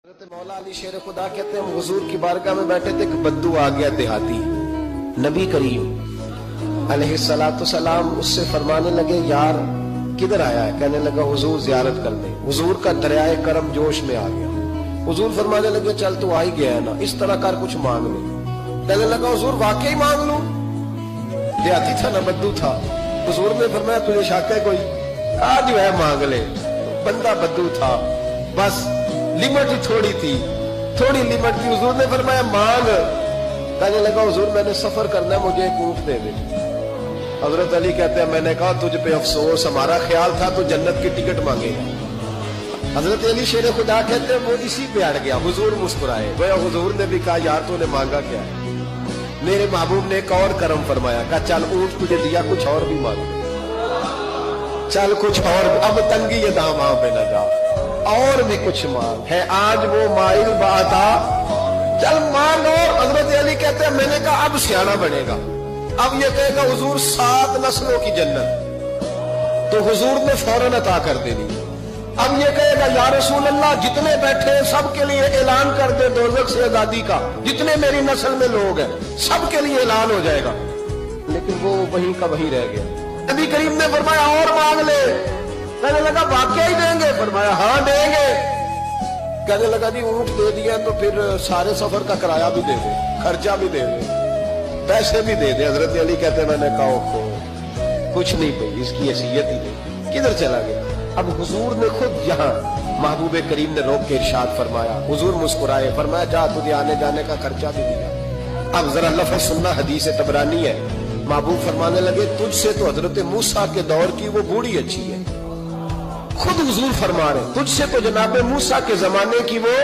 मौला अली शेर खुदा कहते हैं हुजूर की बारगाह में बैठे थे, एक बद्दू आ गया देहाती। नबी करीम अलैहिस्सलातु सलाम उससे फरमाने लगे, यार किधर आया है? कहने लगा हुजूर जियारत करने। हुजूर का दरियाए करम जोश में आ गया। हुजूर फरमाने लगे, चल तू आ ही गया है ना, इस तरह कर कुछ मांग ले। कहने लगा हुजूर वाकई मांग लूं? देहाती था ना, बद्दू था। हुजूर ने फरमाया तुझे शक है कोई? आज जो है मांग ले। बंदा बद्दू था, बस लिमिट ही थोड़ी थी, थोड़ी लिमिट थी। हुजूर ने फरमाया मांग। कहने लगा हुजूर मैंने सफर करना है, मुझे एक ऊंट दे दे। हजरत अली कहते हैं मैंने कहा तुझ पे अफसोस, हमारा ख्याल था तो जन्नत की टिकट मांगेगा। हजरत अली शेर खुदा कहते हैं वो इसी पे अड़ गया। हुजूर मुस्कुराए। गोया हुजूर ने भी कहा यार तूने मांगा क्या है? मेरे महबूब ने एक और करम फरमाया, कहा चल ऊंट तुझे दिया, कुछ और भी मांग, चल कुछ और, अब तंगी ये दामां पे न जा, और भी कुछ मांग है। आज वो माइल बात आ, चल मांग। और हजरत अली कहते हैं मैंने कहा अब सियाना बनेगा, अब ये कहेगा हुजूर 7 नस्लों की जन्नत, तो हुजूर ने फौरन अता कर देनी। अब ये कहेगा या रसूल अल्लाह जितने बैठे सबके लिए ऐलान कर दे दोज़ख से आजादी का, जितने मेरी नस्ल में लोग हैं सबके लिए ऐलान हो जाएगा। लेकिन वो वहीं का वहीं रह गया। नबी करीम ने फरमाया और मांग ले। कहने लगा वाकई ही देंगे? फरमाया हाँ देंगे। कहने लगा जी ऊंट दे दिया तो फिर सारे सफर का किराया भी दे दे, खर्चा भी दे दे, पैसे भी दे दे। हजरत अली कहते मैंने कहा कुछ नहीं भाई, इसकी हैसियत ही नहीं। किधर चला गया? अब हुजूर ने खुद यहाँ महबूब करीम ने रोक के इरशाद फरमाया। हुजूर मुस्कुराए, फरमाया जा तुझे आने जाने का खर्चा भी दिया। अब जरा लफ्ज़ सुनना, हदीस तबरानी है। महबूब फरमाने लगे तुझसे तो हजरत मूसा के दौर की वो बूढ़ी अच्छी है। खुद हुजूर फरमा रहे तुझसे तो जनाबे मूसा के जमाने की वो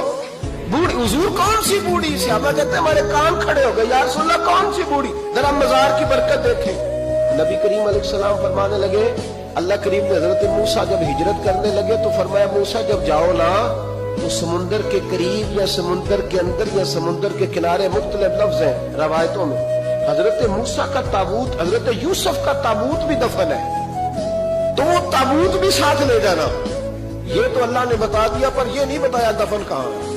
बूढ़ी। हुजूर कौन सी बूढ़ी? सहाबा कहते हमारे कान खड़े हो गए, या रसूल अल्लाह कौन सी बूढ़ी? जरा मजार की बरकत देखें। नबी करीम अलैहिस्सलाम फरमाने लगे अल्लाह करीम ने हजरत मूसा जब हिजरत करने लगे तो फरमाया मूसा जब जाओ ना तो समुंदर के करीब या समुंदर के अंदर या समुंदर के किनारे, मुख्तलिफ लफ्ज हैं रवायतों में। हजरत मूसा का ताबूत, हजरत यूसुफ का ताबूत भी दफन है, तो वो ताबूत भी साथ ले जाना। ये तो अल्लाह ने बता दिया, पर ये नहीं बताया दफन कहाँ है।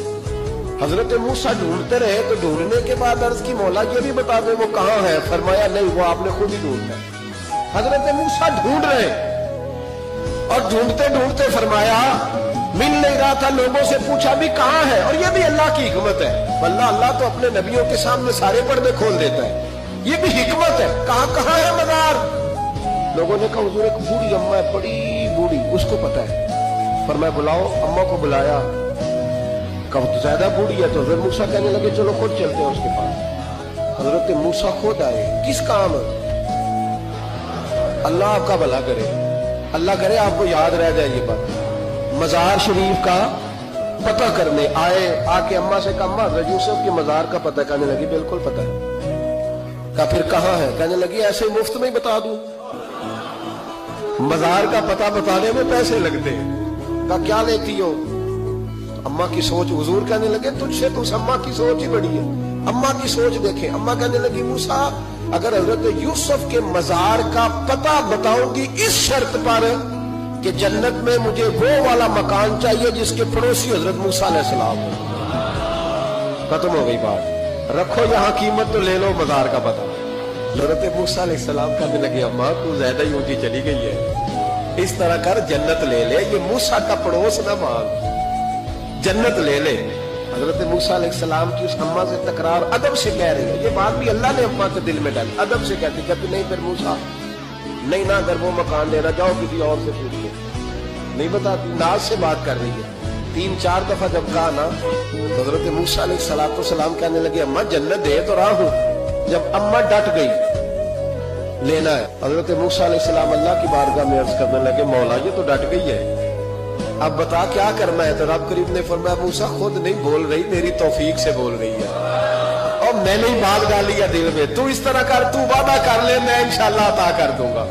हजरत मूसा ढूंढते रहे तो ढूंढने के बाद अर्ज की मौला ये भी बता दे वो कहाँ है? फरमाया नहीं, वो आपने खुद ही ढूंढना है। हजरत मूसा ढूंढ रहे और ढूंढते ढूंढते फरमाया मिल नहीं रहा था, लोगों से पूछा भी कहाँ है। और ये भी अल्लाह की हिकमत है, अल्लाह तो अपने नबियों के सामने सारे पर्दे खोल देता है, ये भी हिकमत है। कहाँ है मजार? लोगों ने कहा हुजूर एक बूढ़ी अम्मा है, बड़ी बूढ़ी, उसको पता है। फरमाया बुलाओ। अम्मा को बुलाया, कब तो ज्यादा बूढ़ी है। तो हजरत मूसा कहने लगे चलो खुद चलते हैं उसके पास। हजरत मूसा खुद आए। किस काम? अल्लाह आपका भला करे, अल्लाह करे आपको याद रह जाए ये बात। मजार शरीफ का पता करने आए। आके अम्मा से कहा अम्मा हजरत यूसुफ के मजार का पता? कहने लगी बिल्कुल पता है। कहा फिर कहाँ है? कहने लगी ऐसे मुफ्त में ही बता दूं, मजार का पता बताने में पैसे लगते हैं। कहा क्या लेती हो? अम्मा की सोच। हुजूर कहने लगे तुझसे तो अम्मा की सोच ही बड़ी है, अम्मा की सोच देखें। अम्मा कहने लगी मूसा अगर हजरत यूसुफ के मजार का पता बताओगी इस शर्त पर कि जन्नत में मुझे वो वाला मकान चाहिए जिसके पड़ोसी हजरत मूसा अलैहिस्सलाम हो। खत्म हो गई बात, रखो यहाँ कीमत तो ले लो मजार का पता। हजरत मूसा अलैहिस्सलाम कहने लगे अम्मा तू ज्यादा ही ऊंची चली गई है, इस तरह कर जन्नत ले ले, ये मूसा का पड़ोस न मांग, जन्नत ले ले। हजरत मूसा अलैहिस्सलाम की उस अम्मा से तकरार अदब से कह रही है। ये बात भी अल्लाह ने अम्मा के दिल में डाली, अदब से कहती नहीं फिर मूसा नहीं ना, अगर वो मकान लेना जाओ किसी और से पूछ लो, नहीं बताती, नाज से बात कर रही है। 3-4 दफा जब कहा ना तो हजरत मूसा अलैहिस्सलाम कहने लगे अम्मा जन्नत दे तो रहा हूं। जब अम्मा डट गई लेना है, हजरत मूसा अलैहिस्सलाम अल्लाह की बारगाह में अर्ज करने लगे मौला ये तो डट गई है, अब बता क्या करना है? तो रब करीम ने फरमाया मूसा खुद नहीं बोल रही, मेरी तौफीक से बोल रही है, और मैंने ही बात डाली है दिल में। तू इस तरह कर, तू वादा कर ले मैं इंशाअल्लाह अता कर दूंगा।